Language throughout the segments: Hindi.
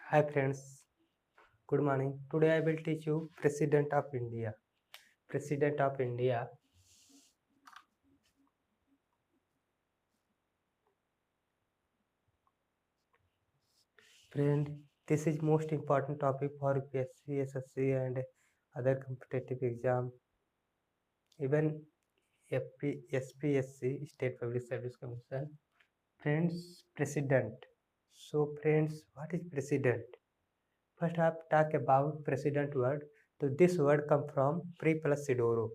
Hi friends, good morning. Today I will teach you President of India. President of India. Friend, this is most important topic for UPSC, SSC and other competitive exam. Even SPSC, State Public Service Commission. Friends, President. So friends, what is President? First I talk about President word. So this word come from pre plus sidoro.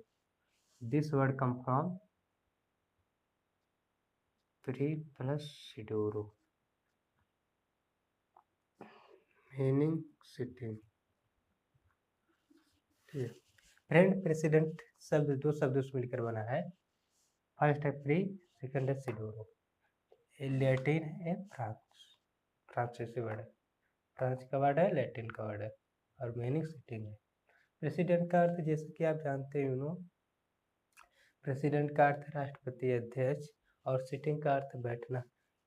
This word come from pre plus sidoro. Meaning sitting. ठीक है फ्रेंड, प्रेसिडेंट शब्द दो शब्दों से मिलकर बना है। फर्स्ट है प्री, सेकंड है सिडोरो। लैटिन है फ्रांस, फ्रांसीसी वर्ड है। फ्रांस का वर्ड है, लैटिन का वर्ड है और मीनिंग सिटिंग है। प्रेसिडेंट का अर्थ जैसे कि आप जानते हो, प्रेसिडेंट का अर्थ राष्ट्रपति अध्यक्ष और सिटिंग का अर्थ बैठना।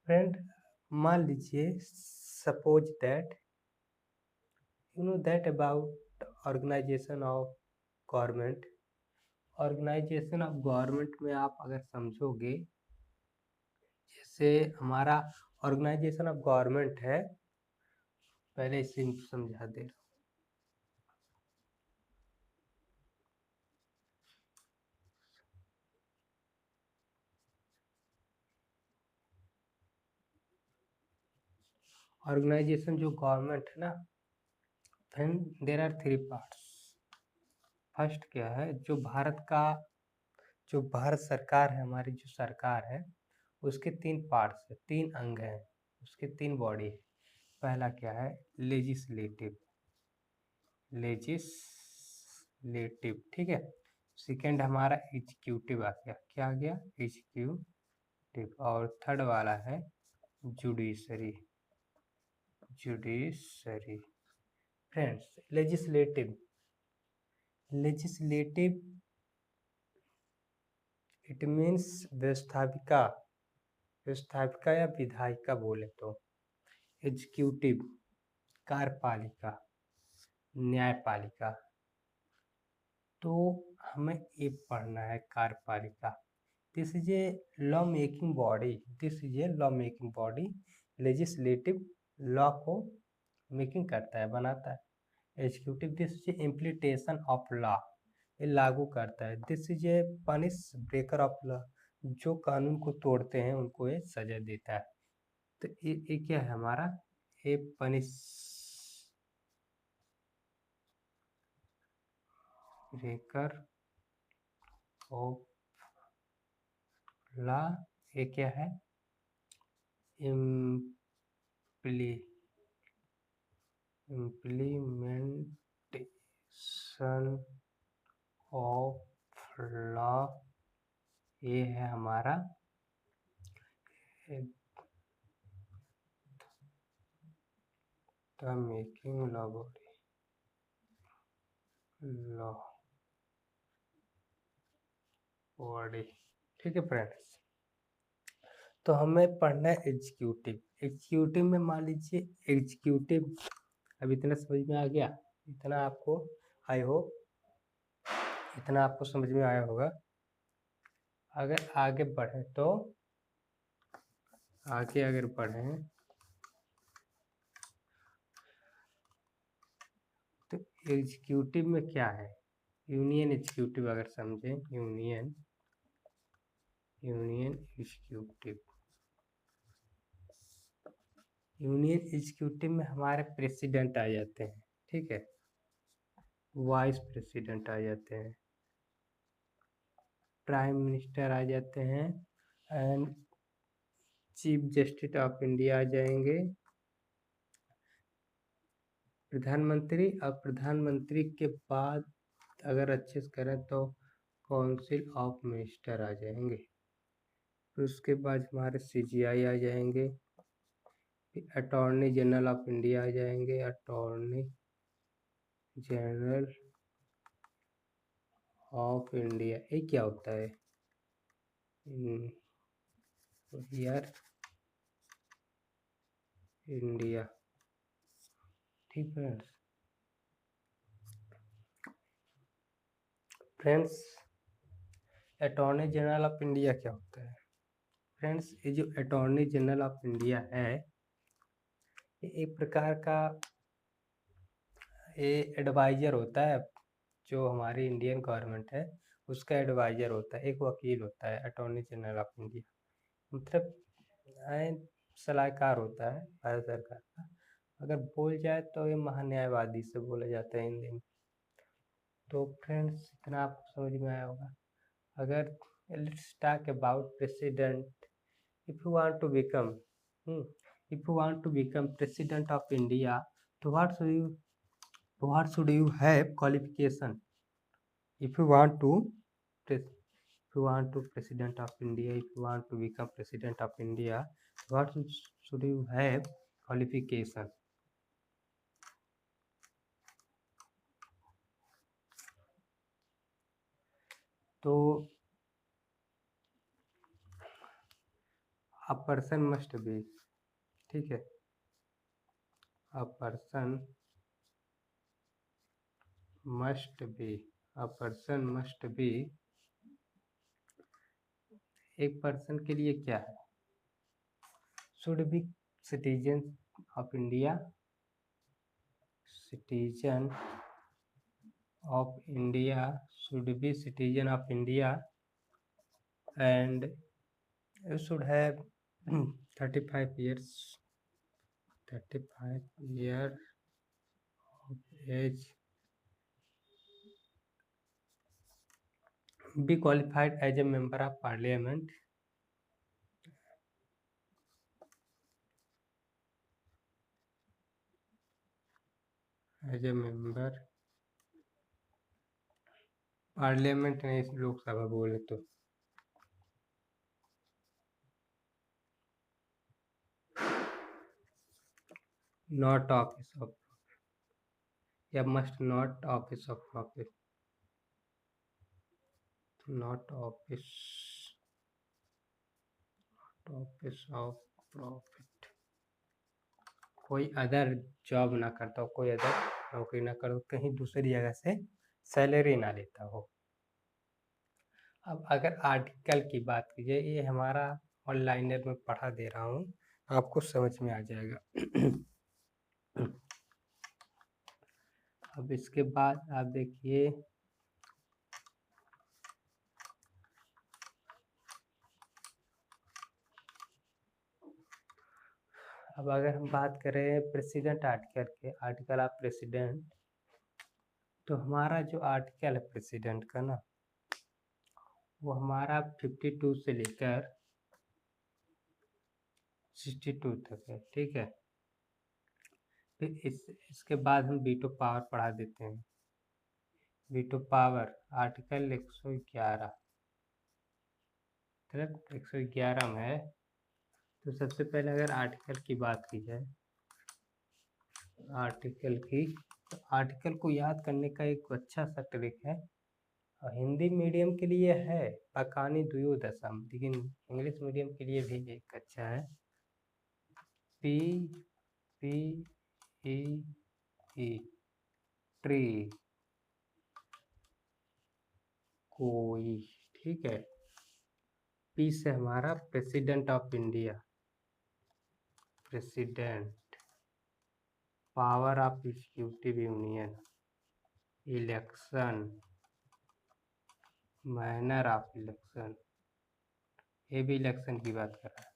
फ्रेंड, मान लीजिए suppose that that about organisation of government. Organisation of government में आप अगर समझोगे, जैसे हमारा ऑर्गेनाइजेशन ऑफ गवर्नमेंट है, पहले इसे समझा दे रहा हूँ। ऑर्गेनाइजेशन जो गवर्नमेंट है ना, then there are three parts. First क्या है, जो भारत सरकार है, हमारी जो सरकार है उसके तीन पार्ट्स है, तीन अंग हैं, उसके तीन बॉडी है। पहला क्या है, लेजिस्लेटिव, ठीक है। सेकेंड हमारा एग्जीक्यूटिव आ गया, क्या आ गया, एग्जीक्यूटिव। और थर्ड वाला है judiciary. Friends, legislative it means व्यवस्थापिका या विधायिका बोले तो। एग्जीक्यूटिव कार्यपालिका, न्यायपालिका। तो हमें ये पढ़ना है कार्यपालिका। This is a law making body. Legislative law को मेकिंग करता है, बनाता है। Executive this is implementation of law, ये लागू करता है। This is a punish breaker of law, जो कानून को तोड़ते हैं उनको ये सजा देता है। तो ये क्या है हमारा, ए पनिश ब्रेकर ऑफ लॉ। ये क्या है, इम्प्लीमेंटेशन ऑफ लॉ। ये है हमारा द मेकिंग लॉ बॉडी। ठीक है फ्रेंड्स, तो हमें पढ़ना है एग्जीक्यूटिव में मान लीजिए एग्जीक्यूटिव, अब इतना समझ में आ गया, इतना आपको आई होप इतना आपको समझ में आया होगा। अगर आगे बढ़े तो अगर बढ़े तो एग्जीक्यूटिव में क्या है, यूनियन एग्जीक्यूटिव अगर समझें, यूनियन एग्जीक्यूटिव में हमारे प्रेसिडेंट आ जाते हैं, ठीक है, वाइस प्रेसिडेंट आ जाते हैं, प्राइम मिनिस्टर आ जाते हैं and chief justice of India आ जाएंगे, प्रधानमंत्री। और प्रधानमंत्री के बाद अगर अच्छे से करें तो काउंसिल ऑफ मिनिस्टर आ जाएंगे। फिर उसके बाद हमारे CGI आ जाएंगे, अटॉर्नी जनरल ऑफ इंडिया आ जाएंगे, अटॉर्नी जनरल ऑफ इंडिया। ये क्या होता है यार, इंडिया ठीक है friends. Attorney general of India क्या होता है फ्रेंड्स? ये जो अटॉर्नी जनरल ऑफ इंडिया है, ये एक प्रकार का ये एडवाइजर होता है। जो हमारी इंडियन गवर्नमेंट है उसका एडवाइजर होता है, एक वकील होता है अटॉर्नी जनरल ऑफ इंडिया। मतलब सलाहकार होता है भारत सरकार का। अगर बोल जाए तो ये महान्यायवादी से बोला जाता है हिंदी में। तो फ्रेंड्स इतना आपको समझ में आया होगा। अगर let's talk about president. If you want to become if you want to become president of India, so what should you have qualification? If you want to president of India, if you want to become president of India, what should you have qualification? तो a person must be, ठीक है, a person must be, एक पर्सन के लिए क्या है? Should be citizen of India, citizen of India, should be citizen of India, and you should have 35 years of age, be qualified as a member of parliament, as a member parliament नहीं, लोकसभा बोले तो नॉट ऑफिस ऑफ या must not office of profit, not office of profit, कोई अदर जॉब ना करता हो, कोई अदर नौकरी ना करो, कहीं दूसरी जगह से सैलरी ना लेता हो। अब अगर आर्टिकल की बात की जाए, ये हमारा ऑनलाइनर में पढ़ा दे रहा हूँ, आपको समझ में आ जाएगा। अब इसके बाद आप देखिए, अब अगर हम बात करें प्रेसिडेंट आर्टिकल के, आर्टिकल ऑफ प्रेसिडेंट, तो हमारा जो आर्टिकल है प्रेसिडेंट का ना, वो हमारा 52 से लेकर 62 तक है, ठीक है। फिर इसके बाद हम वीटो पावर पढ़ा देते हैं। वीटो पावर आर्टिकल 111, मतलब 111 में है। तो सबसे पहले अगर आर्टिकल की बात की जाए, आर्टिकल की, तो आर्टिकल को याद करने का एक अच्छा सा ट्रिक है, और हिंदी मीडियम के लिए है पकानी द्वयोदशम, लेकिन इंग्लिश मीडियम के लिए भी एक अच्छा है। P P E E tree, कोई, ठीक है। पी से हमारा president of India, president, power of executive union, election, manner of election, ये भी इलेक्शन की बात कर रहा है।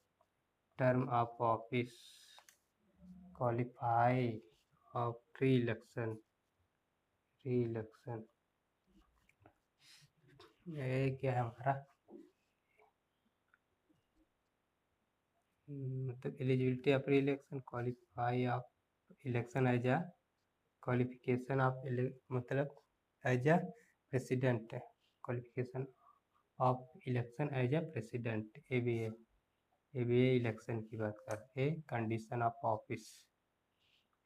Term of office, qualify of re election, ये क्या है हमारा, मतलब eligibility of re election, qualify of election as a qualification of, मतलब as a president, qualification of election as a president, ये भी है। ये भी इलेक्शन की बात करते हैं। कंडीशन ऑफ ऑफिस,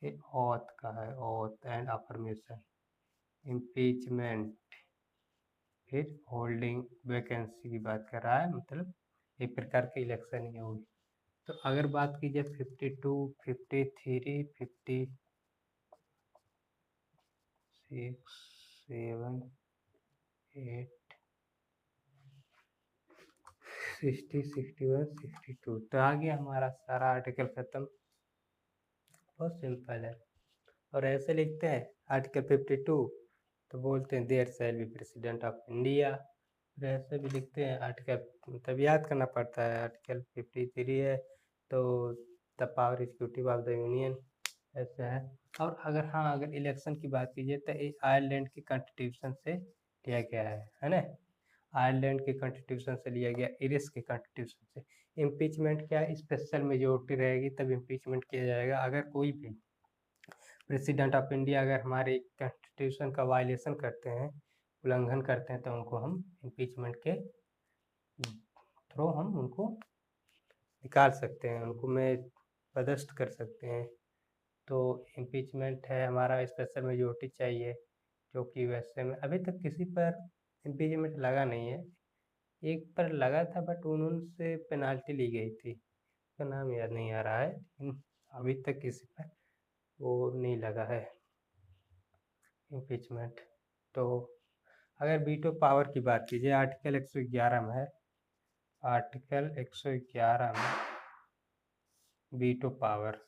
ये ऑथ का है, ऑथ एंड अफर्मेशन, इम्पीचमेंट, फिर होल्डिंग वैकेंसी की बात कर रहा है, मतलब एक प्रकार के इलेक्शन ही होगी। तो अगर बात की जाए 52, 53, 50, 6, 7, 8, 60, 61, 62। तो आ गया हमारा सारा आर्टिकल खत्म। बहुत सिंपल है। और ऐसे लिखते हैं आर्टिकल 52 तो बोलते हैं there shall be president of India. फिर ऐसे भी लिखते हैं आर्टिकल, मतलब याद करना पड़ता है। आर्टिकल 53 है तो the power executive of the union, ऐसा है। और अगर इलेक्शन की बात कीजिए तो ये आयरलैंड के कॉन्स्टिट्यूशन से लिया गया है ना। आयरलैंड के कॉन्स्टिट्यूशन से लिया गया, इरिश के कॉन्स्टिट्यूशन से। इम्पीचमेंट क्या है, स्पेशल मेजोरिटी रहेगी तब इम्पीचमेंट किया जाएगा। अगर कोई भी प्रेसिडेंट ऑफ इंडिया अगर हमारे कॉन्स्टिट्यूशन का वायलेशन करते हैं, उल्लंघन करते हैं, तो उनको हम इम्पीचमेंट के थ्रू हम उनको निकाल सकते हैं, उनको में पदस्थ कर सकते हैं। तो इम्पीचमेंट है हमारा, स्पेशल मेजोरिटी चाहिए, जो कि वैसे में अभी तक किसी पर इम्पीचमेंट लगा नहीं है। एक पर लगा था बट उनसे पेनाल्टी ली गई थी, उसका नाम याद नहीं आ रहा है, लेकिन अभी तक किसी पर वो नहीं लगा है इम्पीचमेंट। तो अगर वीटो पावर की बात कीजिए, आर्टिकल 111 में है, आर्टिकल 111 में वीटो पावर